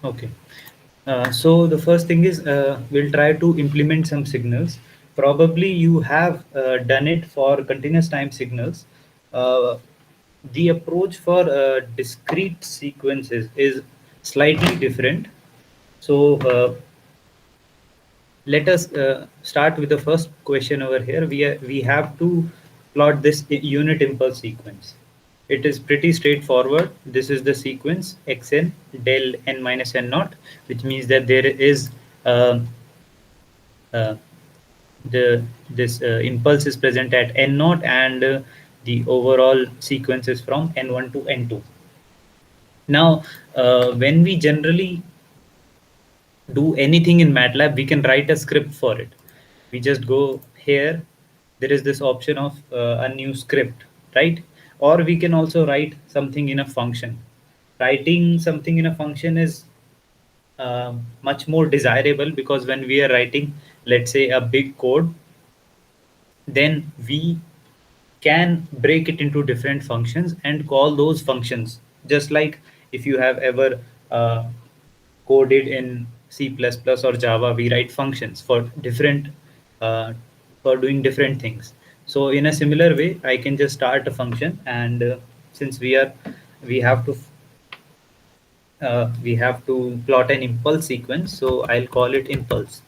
Okay. So the first thing is we'll try to implement some signals. Probably you have done it for continuous time signals. Uh, the approach for discrete sequences is slightly different. So let us start with the first question over here. We have to plot this unit impulse sequence. It is pretty straightforward. This is the sequence xn del n minus n naught, which means that there is uh, uh, the this impulse is present at n naught, and the overall sequence is from n1 to n2. Now, when we generally do anything in MATLAB, we can write a script for it. We just go here. There is this option of a new script, right? Or we can also write something in a function. Writing something in a function is much more desirable, because when we are writing, let's say, a big code, then we can break it into different functions and call those functions. Just like if you have ever coded in C++ or Java, we write functions for different uh, for doing different things. So in a similar way, I can just start a function, and since we have to plot an impulse sequence, so I'll call it impulse,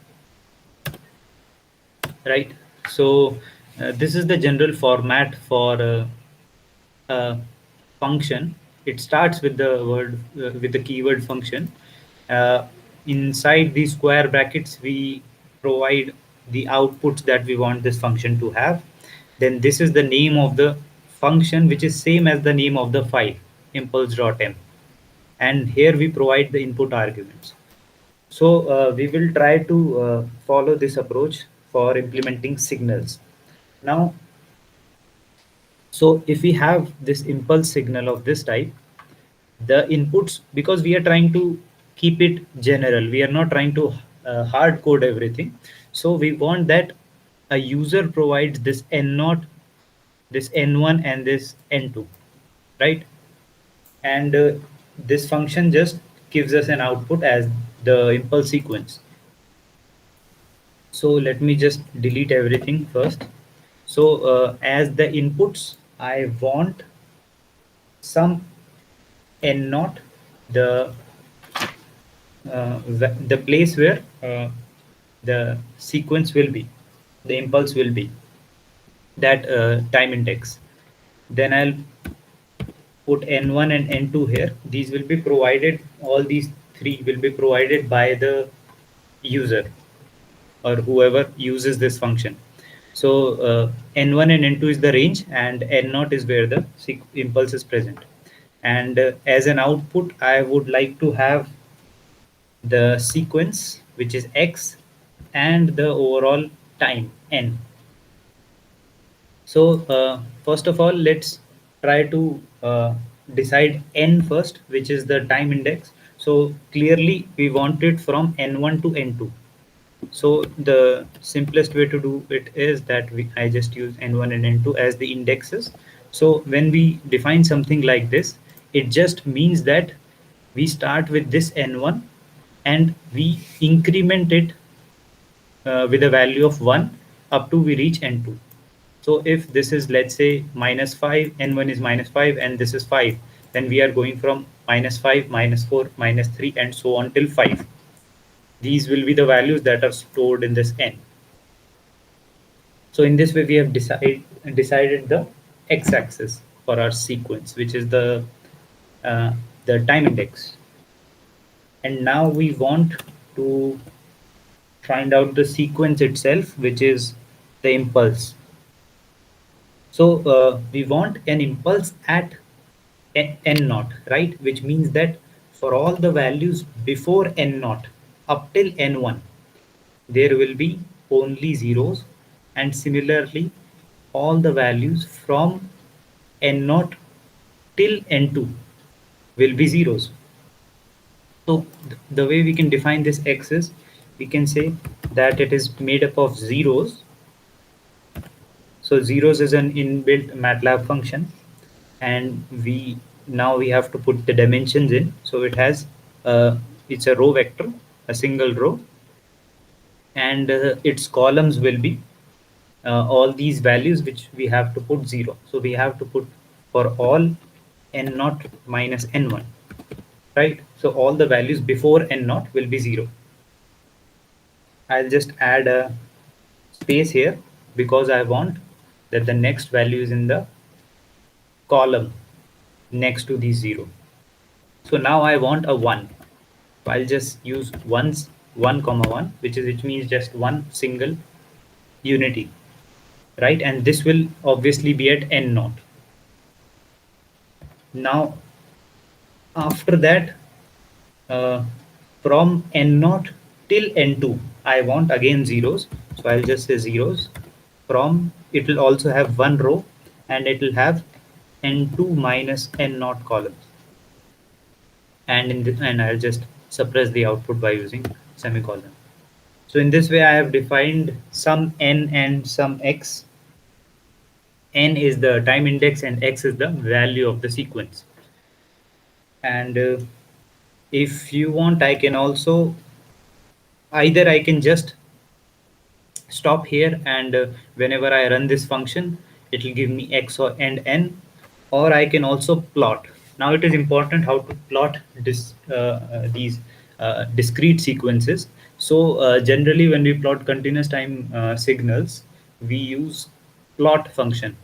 right? So this is the general format for function. It starts with the word with the keyword function. Uh, Inside these square brackets, we provide the outputs that we want this function to have. Then this is the name of the function, which is same as the name of the file, impulse.m. And here we provide the input arguments. So we will try to follow this approach for implementing signals. Now, so if we have this impulse signal of this type, the inputs, because we are trying to keep it general, we are not trying to hard code everything. So we want that a user provides this n naught, this n1, and this n2, right? And this function just gives us an output as the impulse sequence. So let me just delete everything first. So as the inputs, I want some n naught, the the place where the sequence will be, the impulse will be, that time index. Then I'll put n1 and n2 here. These will be provided, all these three will be provided by the user or whoever uses this function. So n1 and n2 is the range, and n0 is where the impulse is present. And as an output, I would like to have the sequence, which is x, and the overall time n. So first of all, let's try to decide n first, which is the time index. So clearly we want it from n1 to n2. So the simplest way to do it is that I just use n1 and n2 as the indexes. So when we define something like this, it just means that we start with this n1 and we increment it with a value of 1 up to we reach n2. So if this is, let's say, -5, n1 is -5, and this is 5, then we are going from -5, -4, -3, and so on till 5. These will be the values that are stored in this n. So in this way, we have decided the x-axis for our sequence, which is the time index. And now we want to find out the sequence itself, which is the impulse. So we want an impulse at n naught, right? Which means that for all the values before n naught up till n1, there will be only zeros, and similarly, all the values from n naught till n2 will be zeros. So the way we can define this x is, we can say that it is made up of zeros. So zeros is an inbuilt MATLAB function, and we have to put the dimensions in. So it has it's a row vector, a single row, and its columns will be all these values which we have to put 0. So we have to put for all n naught minus n1, right? So all the values before n naught will be 0. I'll just add a space here because I want that the next value is in the column next to the 0. So now I want a 1. So I'll just use 1 comma 1, which means just one single unity, right? And this will obviously be at n naught. Now after that, uh, from n naught till n2, I want again zeros. So I'll just say zeros. From it will also have one row, and it will have n2 minus n naught columns. And in this, and I'll just suppress the output by using semicolon. So in this way, I have defined some n and some x. N is the time index and x is the value of the sequence. And if you want, I can also either I can just stop here, and whenever I run this function, it will give me x or and n, or I can also plot. Now it is important how to plot these discrete sequences. So generally when we plot continuous time signals, we use plot function.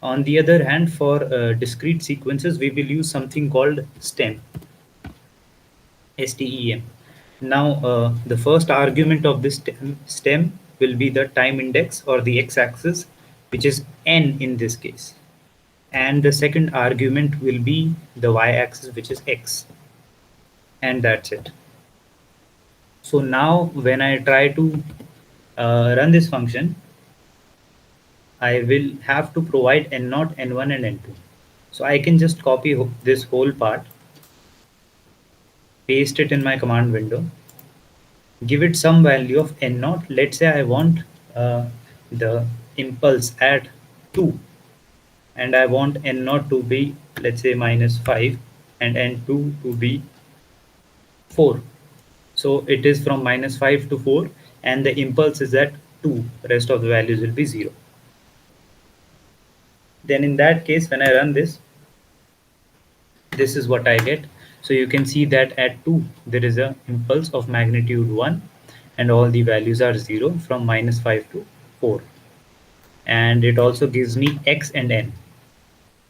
On the other hand, for discrete sequences, we will use something called stem. STEM. Now, the first argument of this stem will be the time index or the x-axis, which is n in this case. And the second argument will be the y-axis, which is x. And that's it. So now when I try to run this function, I will have to provide n0, n1, and n2. So I can just copy this whole part, paste it in my command window, give it some value of n naught. Let's say I want the impulse at 2, and I want n naught to be, let's say, minus 5, and n2 to be 4. So it is from minus 5 to 4, and the impulse is at 2. Rest of the values will be 0. Then in that case, when I run this is what I get. So you can see that at 2 there is a impulse of magnitude 1, and all the values are 0 from minus 5 to 4. And it also gives me x and n.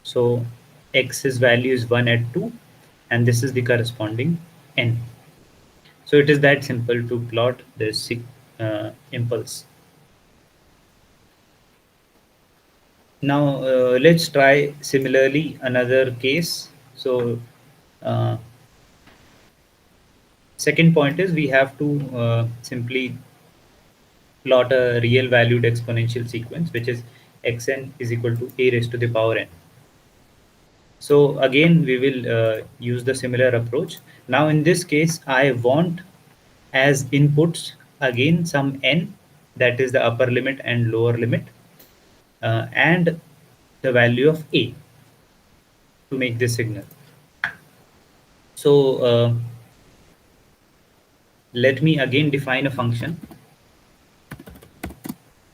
So x's value is 1 at 2, and this is the corresponding n. So it is that simple to plot this impulse. Now let's try similarly another case. So second point is we have to simply plot a real valued exponential sequence, which is xn is equal to a raised to the power n. So again, we will use the similar approach. Now in this case, I want as inputs again some n, that is the upper limit and lower limit, and the value of a to make this signal. So let me again define a function.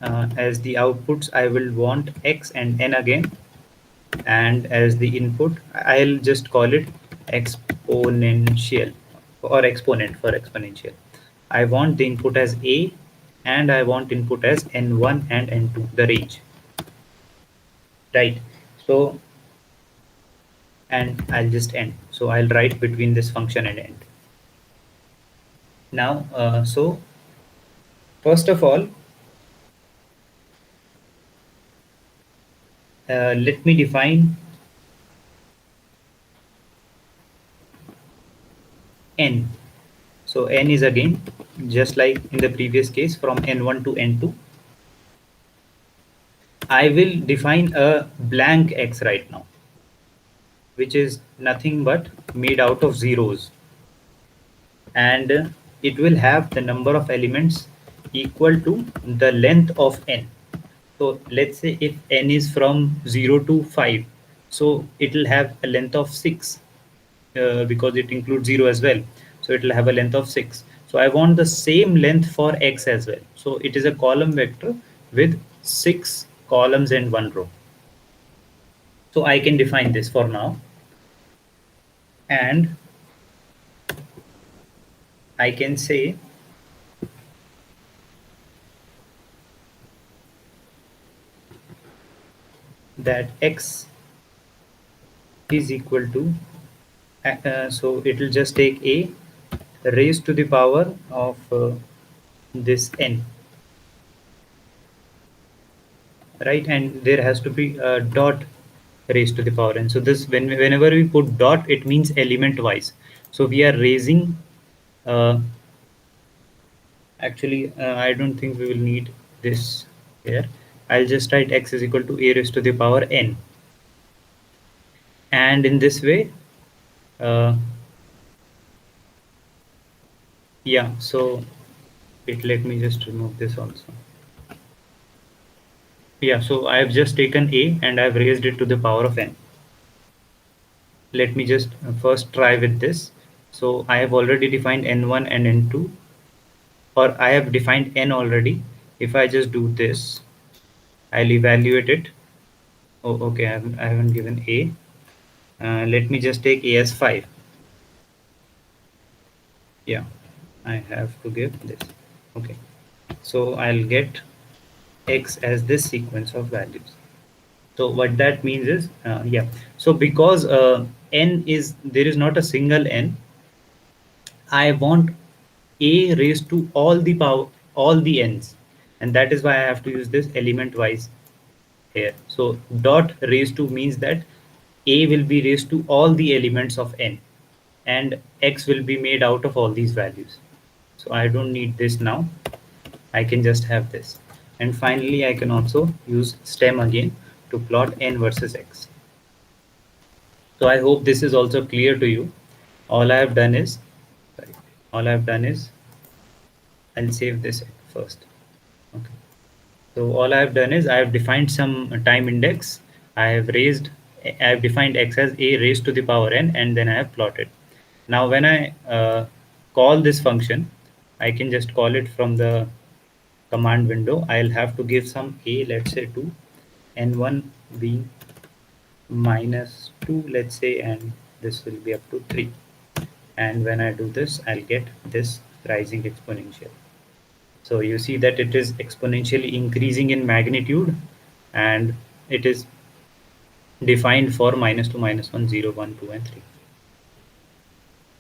As the outputs, I will want x and n again, and as the input, I'll just call it exponential or exponent for exponential. I want the input as a, and I want input as n1 and n2, the range, right? So, and I'll just end. So I'll write between this function and end. Now, so first of all, let me define n. So n is again, just like in the previous case, from n1 to n2. I will define a blank x right now, which is nothing but made out of zeros. And it will have the number of elements equal to the length of n. So let's say if n is from 0 to 5, so it will have a length of 6 because it includes 0 as well. so it will have a length of 6. So I want the same length for x as well. So it is a column vector with 6 columns and 1 row. So I can define this for now, and I can say that x is equal to, so it will just take a raised to the power of this n, right? And there has to be a dot raised to the power n. So this, whenever we put dot, it means element wise. So we are raising, uh, actually I don't think we will need this here. I'll just write x is equal to a raised to the power n, and in this way, uh, yeah, so let me just remove this also. Yeah, so I've just taken a and I've raised it to the power of n. Let me just first try with this. So I have already defined n1 and n2, or I have defined n already. If I just do this, I'll evaluate it. Oh, okay, I haven't given a. Let me just take a as 5. Yeah, I have to give this. Okay, so I'll get x as this sequence of values. So what that means is, yeah. So because n is, there is not a single n, I want a raised to all the power, all the n's, and that is why I have to use this element wise here. So dot raised to means that a will be raised to all the elements of n, and x will be made out of all these values. So I don't need this now. I can just have this. And finally, I can also use stem again to plot n versus x. So I hope this is also clear to you. All I have done is, sorry, all I've done is, I'll save this first. Okay. So all I have done is I have defined some time index. I have raised, I have defined x as a raised to the power n, and then I have plotted. Now when I call this function, I can just call it from the command window. I'll have to give some a, let's say 2, n1 being -2, let's say, and this will be up to 3. And when I do this, I'll get this rising exponential. So you see that it is exponentially increasing in magnitude, and it is defined for -2, -1, 0, 1, 2, and 3.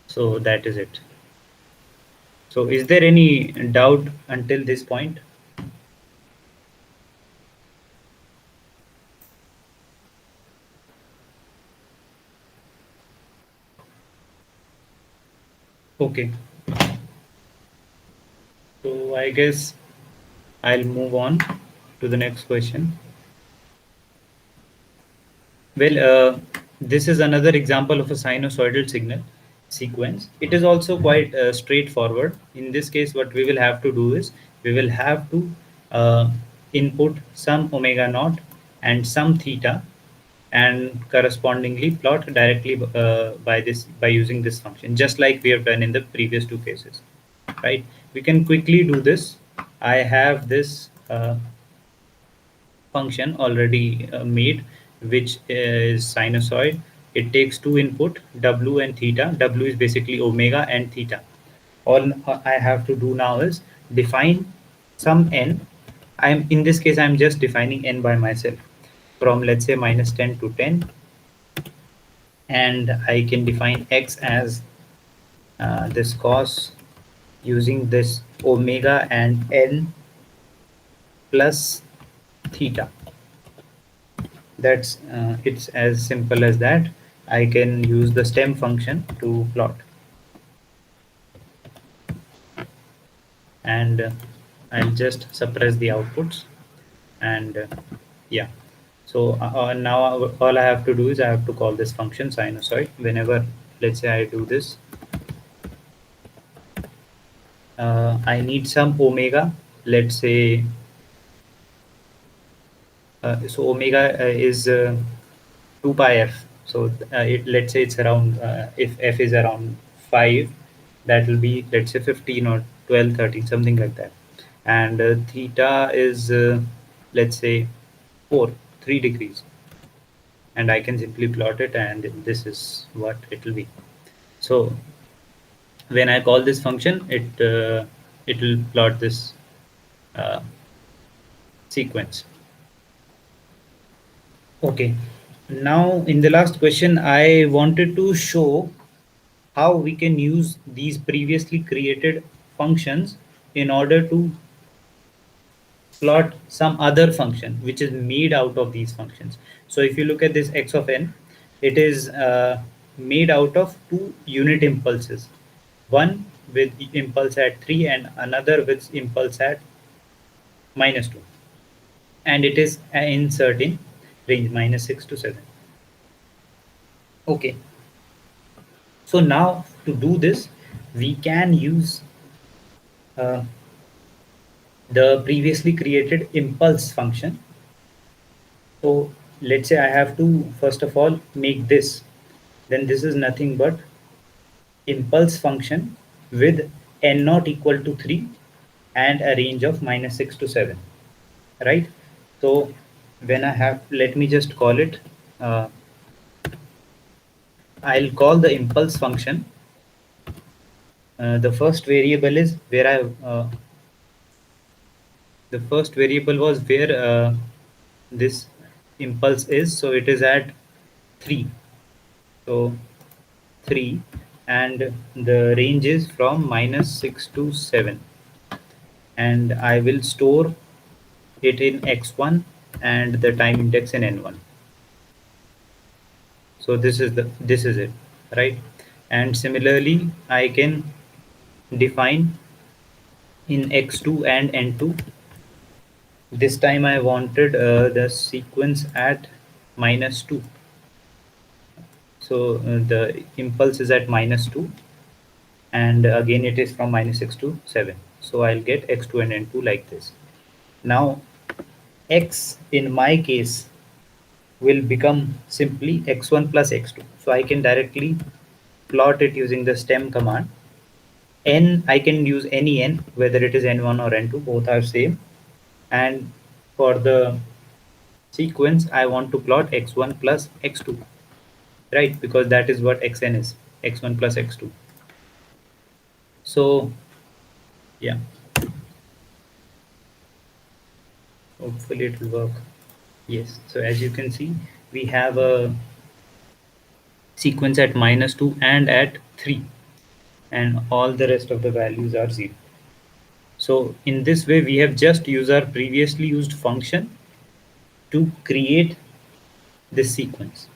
So that is it. So is there any doubt until this point? Okay. So I guess I'll move on to the next question. Well, this is another example of a sinusoidal signal sequence. It is also quite straightforward. In this case, what we will have to do is we will have to uh, input some omega naught and some theta, and correspondingly plot directly by using this function, just like we have done in the previous two cases, right? We can quickly do this. I have this function already made, which is sinusoid. It takes two input, w and theta. W is basically omega and theta. All I have to do now is define some n. I'm in this case I'm just defining n by myself from, let's say, -10 to 10, and I can define x as this cos using this omega and n plus theta. That's it's as simple as that. I can use the stem function to plot, and I'll just suppress the outputs, and yeah. So now all I have to do is I have to call this function sinusoid. Whenever, let's say, I do this, I need some omega. Let's say, so omega is 2 pi f. So let's say it's around, if f is around 5, That will be, let's say, 15 or 12, 13, something like that. And theta is, let's say, 4, 3 degrees. And I can simply plot it, and this is what it will be. So when I call this function, it will plot this uh, sequence. Okay. Now, in the last question, I wanted to show how we can use these previously created functions in order to plot some other function which is made out of these functions. So if you look at this x of n, it is made out of two unit impulses, one with impulse at 3 and another with impulse at -2, and it is in certain range -6 to 7. Okay, so now to do this, we can use uh, the previously created impulse function. So let's say I have to first of all make this, then this is nothing but impulse function with n not equal to 3 and a range of -6 to 7, right? So when I have, let me just call it, uh, I'll call the impulse function. The first variable is where the first variable was where this impulse is, so it is at 3. So 3, and the range is from -6 to 7, and I will store it in x1 and the time index in n1. So this is it, right? And similarly, I can define in x2 and n2. This time I wanted the sequence at -2. So the impulse is at -2, and again it is from -6 to 7. So I'll get x2 and n2 like this. Now x in my case will become simply x1 plus x2. So I can directly plot it using the stem command. N, I can use any n, whether it is n1 or n2, both are same. And for the sequence, I want to plot x1 plus x2, right? Because that is what xn is, x1 plus x2. So yeah, hopefully it will work. Yes, so as you can see, we have a sequence at -2 and at 3, and all the rest of the values are 0. So in this way, we have just used our previously used function to create this sequence.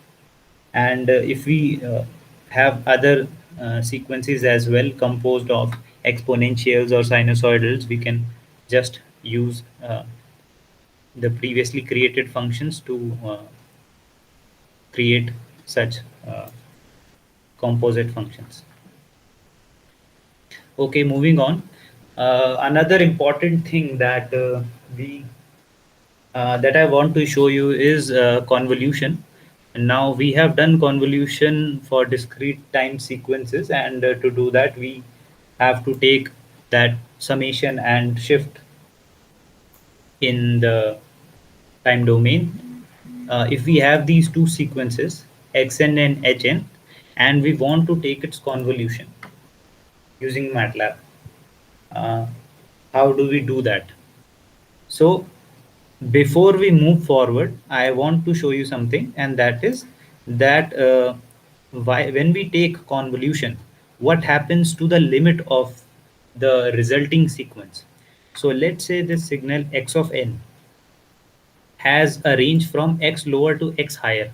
And if we have other sequences as well composed of exponentials or sinusoidals, we can just use the previously created functions to create such uh, composite functions. Okay, moving on. Another important thing that I want to show you is convolution. And now we have done convolution for discrete time sequences, and to do that, we have to take that summation and shift in the time domain. If we have these two sequences, xn and hn, and we want to take its convolution using MATLAB, uh, how do we do that? So before we move forward, I want to show you something, and that is that when we take convolution, what happens to the limit of the resulting sequence? So let's say this signal x of n has a range from x lower to x higher,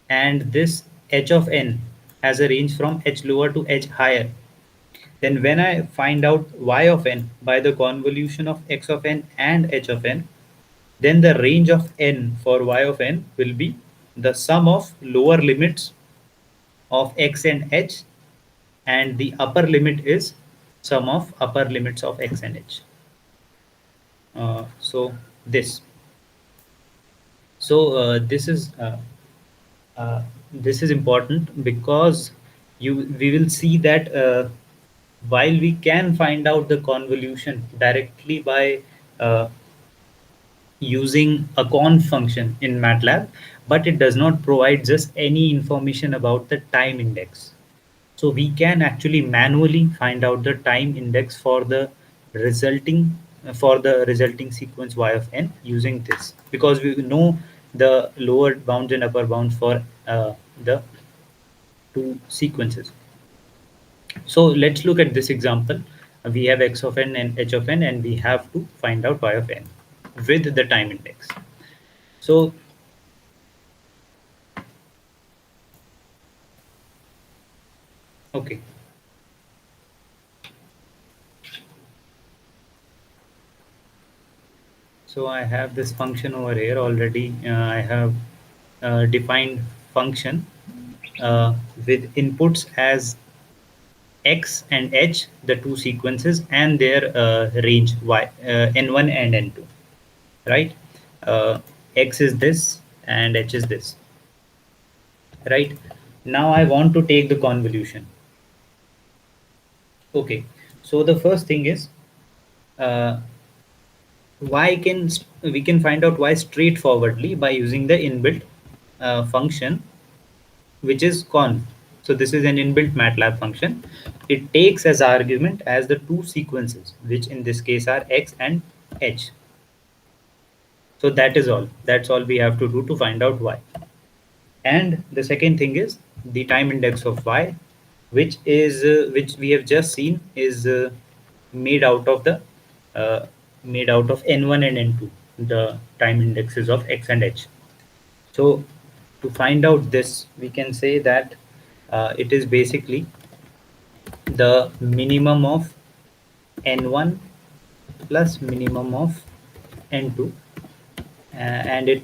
and this h of n has a range from h lower to h higher. Then when I find out y of n by the convolution of x of n and h of n, then the range of n for y of n will be the sum of lower limits of x and h, and the upper limit is sum of upper limits of x and h. So this. So uh, this is important because we will see that while we can find out the convolution directly by uh, using a conv function in MATLAB, but it does not provide just any information about the time index. So we can actually manually find out the time index resulting for the resulting sequence y of n using this, because we know the lower bounds and upper bounds for the two sequences. So let's look at this example. We have x of n and h of n, and we have to find out y of n with the time index. So okay, so I have this function over here already. I have defined function with inputs as x and h, the two sequences, and their range y, n1 and n2, right? X is this and h is this, right? Now I want to take the convolution. Okay, so the first thing is uh, we can find out y straightforwardly by using the inbuilt function, which is conv. So this is an inbuilt MATLAB function. It takes as argument as the two sequences, which in this case are x and h. So that is all. That's all we have to do to find out y. And the second thing is the time index of y, which we have just seen is made out of the uh, made out of n1 and n2, the time indexes of x and h. So to find out this, we can say that it is basically the minimum of n1 plus minimum of n2, and it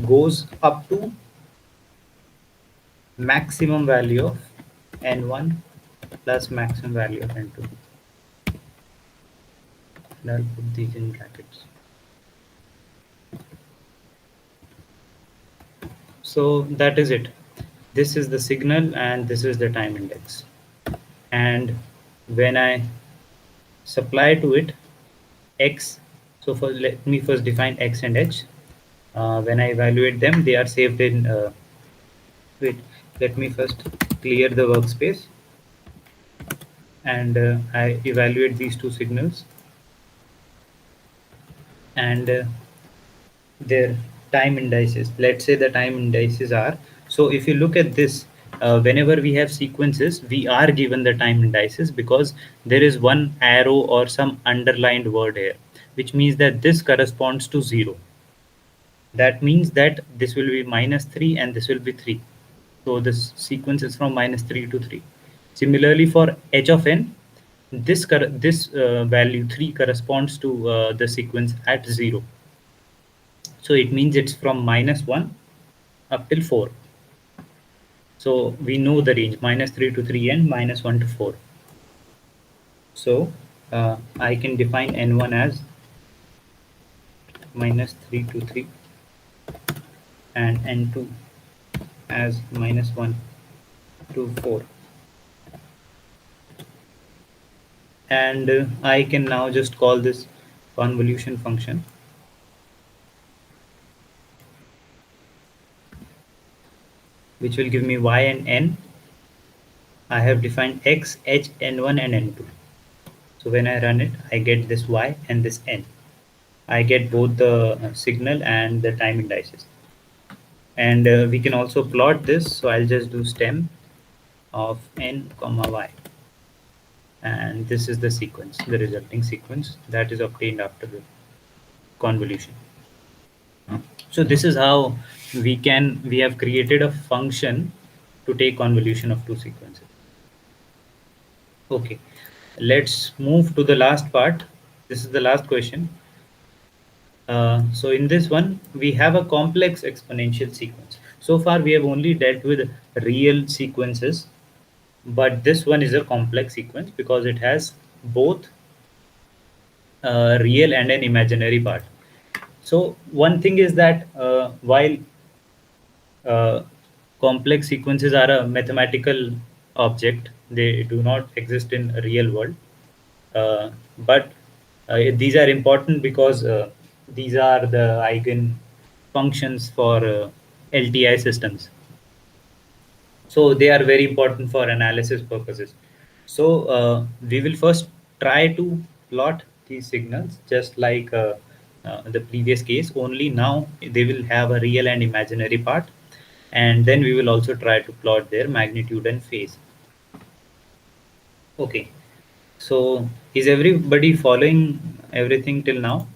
goes up to maximum value of n1 plus maximum value of n2. And I'll put these in brackets. So that is it. This is the signal and this is the time index. And when I supply to it x, so for let me first define x and h. When I evaluate them, they are saved in wait, let me first clear the workspace, and I evaluate these two signals and their time indices. Let's say the time indices are, so if you look at this, whenever we have sequences, we are given the time indices because there is one arrow or some underlined word here, which means that this corresponds to 0. That means that this will be -3 and this will be 3. So this sequence is from -3 to 3. Similarly, for h of n, this value 3 corresponds to the sequence at 0. So it means it's from -1 up till 4. So we know the range -3 to 3 and -1 to 4. So I can define n1 as -3 to 3 and n2 as -1 to 4. And I can now just call this convolution function, which will give me y and n. I have defined x, h, n1 and n2. So when I run it, I get this y and this n. I get both the signal and the time indices. And we can also plot this. So I'll just do stem of n comma y. And this is the sequence, the resulting sequence that is obtained after the convolution. So this is how we have created a function to take convolution of two sequences. Okay, let's move to the last part. This is the last question. So in this one, we have a complex exponential sequence. So far, we have only dealt with real sequences, but this one is a complex sequence because it has both real and an imaginary part. So one thing is that while uh, complex sequences are a mathematical object. They do not exist in real world, but these are important because these are the eigen functions for LTI systems. So they are very important for analysis purposes. So we will first try to plot these signals just like the previous case, only now they will have a real and imaginary part, and then we will also try to plot their magnitude and phase. Okay, so is everybody following everything till now?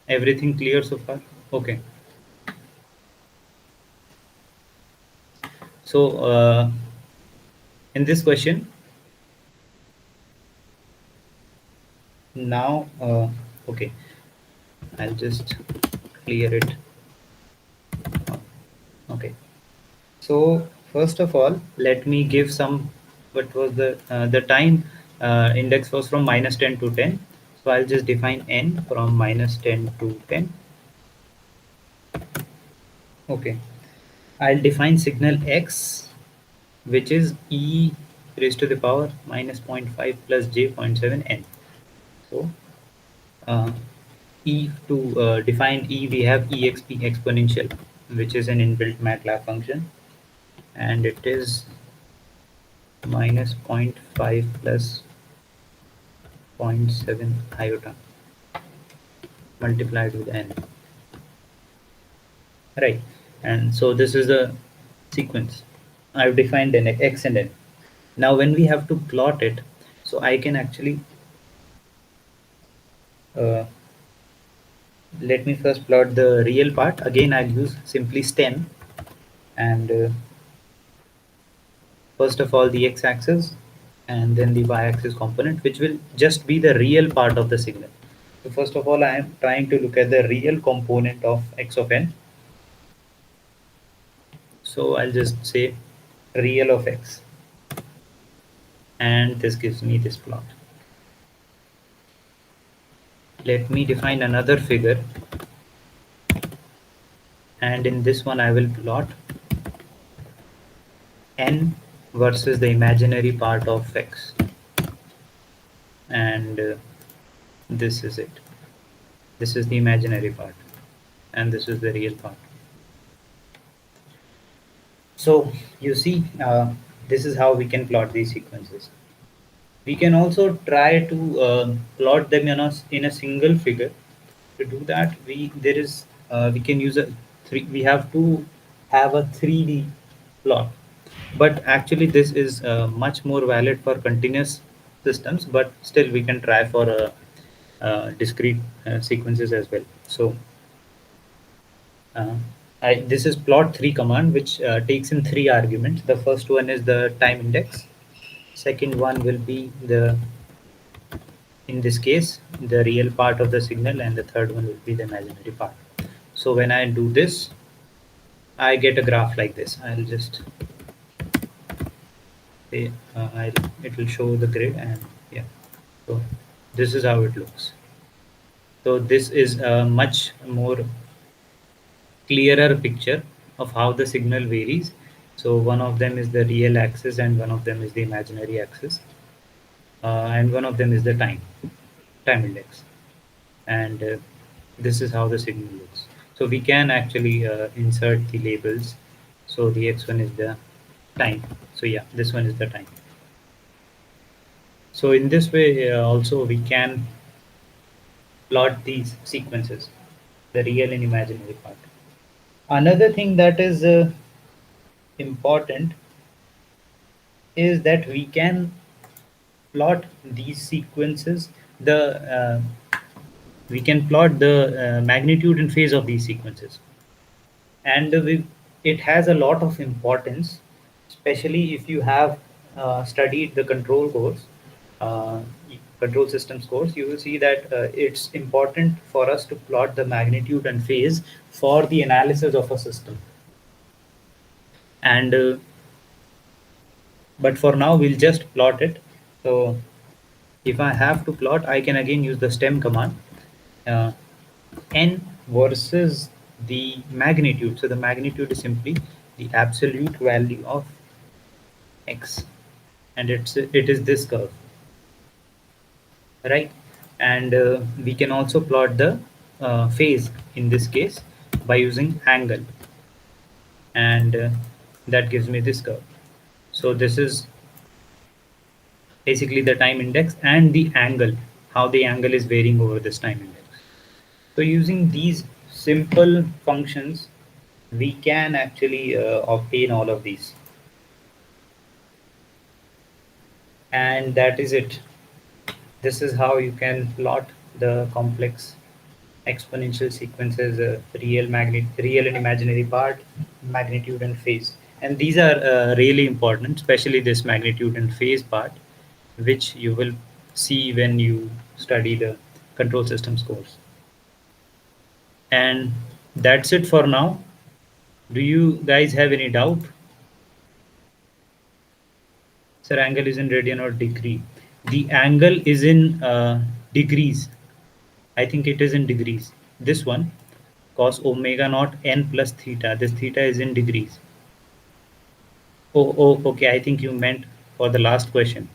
Everything clear so far? Okay, so in this question now, okay, I'll just clear it. Okay. So first of all, let me give some. What was the time index was from -10 to 10. So I'll just define n from -10 to 10. Okay. I'll define signal x, which is e raised to the power minus zero point 0.5 plus j 0.7 n. So uh, e to define e, we have exp exponential, which is an inbuilt MATLAB function, and it is minus zero point 0.5 plus zero point 0.7 iota multiplied with n, right? And so this is the sequence. I've defined n, x and n. Now when we have to plot it, so I can actually uh, let me first plot the real part. Again, I'll use simply stem, and first of all the x-axis and then the y-axis component, which will just be the real part of the signal. So first of all, I am trying to look at the real component of x of n. So I'll just say real of x, and this gives me this plot. Let me define another figure, and in this one I will plot n versus the imaginary part of x, and this is it. This is the imaginary part, and this is the real part. So you see, this is how we can plot these sequences. We can also try to plot them in a single figure. To do that, we can use a three. We have to have a 3D plot, but actually this is much more valid for continuous systems. But still, we can try for discrete sequences as well. So uh, this is plot 3 command, which takes in 3 arguments. The first one is the time index. Second one will be the, in this case, the real part of the signal, and the third one will be the imaginary part. So when I do this, I get a graph like this. I'll just say it will show the grid, and yeah, so this is how it looks. So this is a much more clearer picture of how the signal varies. So one of them is the real axis, and one of them is the imaginary axis, and one of them is the time index, and this is how the signal looks. So we can actually insert the labels. So the x1 is the time. So yeah, this one is the time. So in this way also we can plot these sequences, the real and imaginary part. Another thing that is important is that we can plot these sequences, the we can plot the magnitude and phase of these sequences, and it has a lot of importance, especially if you have studied the control course, uh, control systems course. You will see that it's important for us to plot the magnitude and phase for the analysis of a system, and but for now we'll just plot it. So if I have to plot, I can again use the stem command, uh, n versus the magnitude. So the magnitude is simply the absolute value of x, and it is this curve, right? And we can also plot the phase in this case by using angle, and that gives me this curve. So this is basically the time index and the angle, how the angle is varying over this time index. So using these simple functions, we can actually obtain all of these, and that is it. This is how you can plot the complex exponential sequences, real and imaginary part, magnitude and phase. And these are really important, especially this magnitude and phase part, which you will see when you study the control systems course. And that's it for now. Do you guys have any doubt? Sir, angle is in radian or degree? The angle is in degrees. I think it is in degrees. This one, cos omega naught n plus theta. This theta is in degrees. Oh, okay. I think you meant for the last question.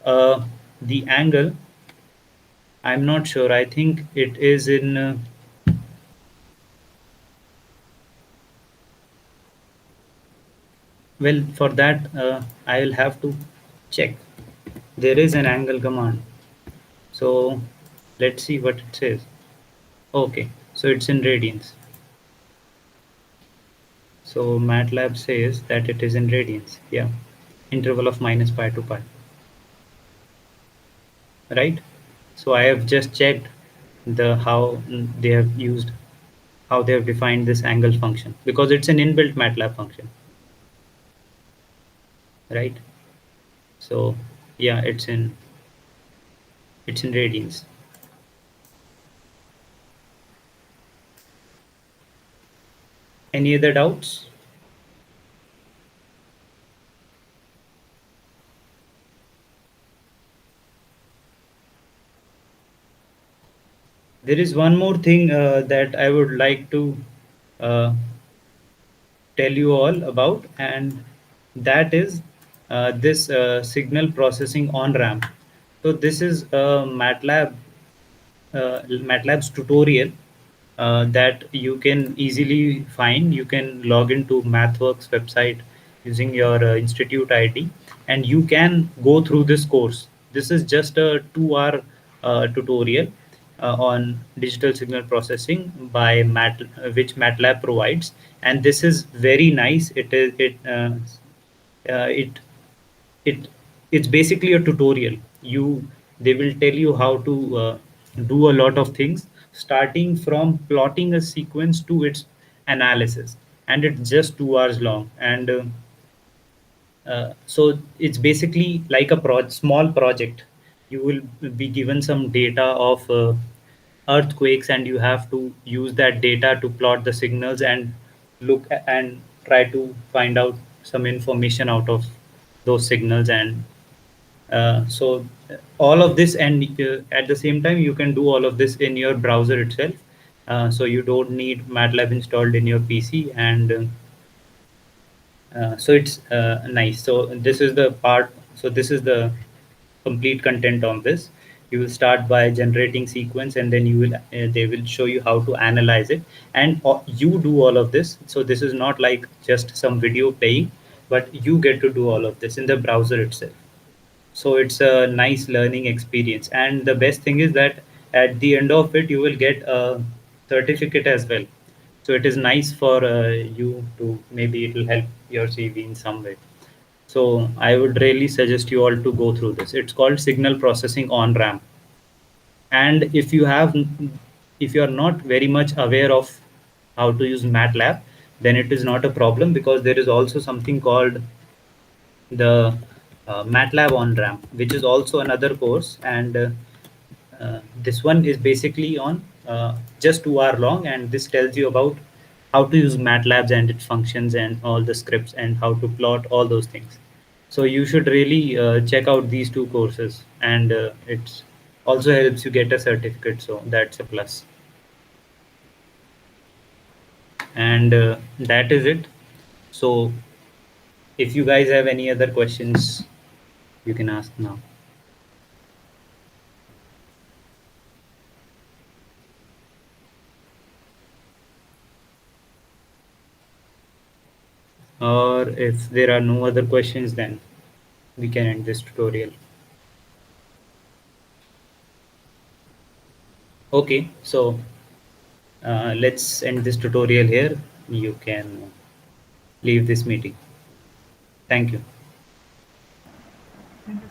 Uh, the angle, I'm not sure. I think it is in. Well, for that, I will have to check. There is an angle command. So let's see what it says. Okay, so it's in radians. So MATLAB says that it is in radians. Yeah, interval of minus pi to pi. Right? So I have just checked the how they have used, how they have defined this angle function, because it's an inbuilt MATLAB function, right? So yeah, it's in radians. Any other doubts? There is one more thing that I would like to uh, tell you all about, and that is this signal processing on ramp. So this is MATLAB's tutorial that you can easily find. You can log into MathWorks website using your institute ID, and you can go through this course. This is just a 2 hour tutorial on digital signal processing by which MATLAB provides, and this is very nice. It it it's basically a tutorial. They will tell you how to do a lot of things, starting from plotting a sequence to its analysis, and it's just 2 hours long. And so it's basically like a small project. You will be given some data of earthquakes, and you have to use that data to plot the signals and and try to find out some information out of those signals. And all of this, and at the same time you can do all of this in your browser itself. So you don't need MATLAB installed in your PC, and so it's nice. So this is the part. So this is the complete content on this. You will start by generating sequence, and then they will show you how to analyze it, and you do all of this. So this is not like just some video playing, but you get to do all of this in the browser itself. So it's a nice learning experience, and the best thing is that at the end of it you will get a certificate as well. So it is nice for you to, maybe it will help your CV in some way. So I would really suggest you all to go through this. It's called signal processing on ramp. And if you are not very much aware of how to use MATLAB, then it is not a problem, because there is also something called the MATLAB on ramp, which is also another course. And this one is basically on just 2 hour long, and this tells you about how to use MATLAB and its functions and all the scripts and how to plot all those things. So you should really check out these two courses, and it's also helps you get a certificate. So that's a plus. And that is it. So if you guys have any other questions, you can ask now. Or if there are no other questions, then we can end this tutorial. Okay, so let's end this tutorial here. You can leave this meeting. Thank you. Thank you.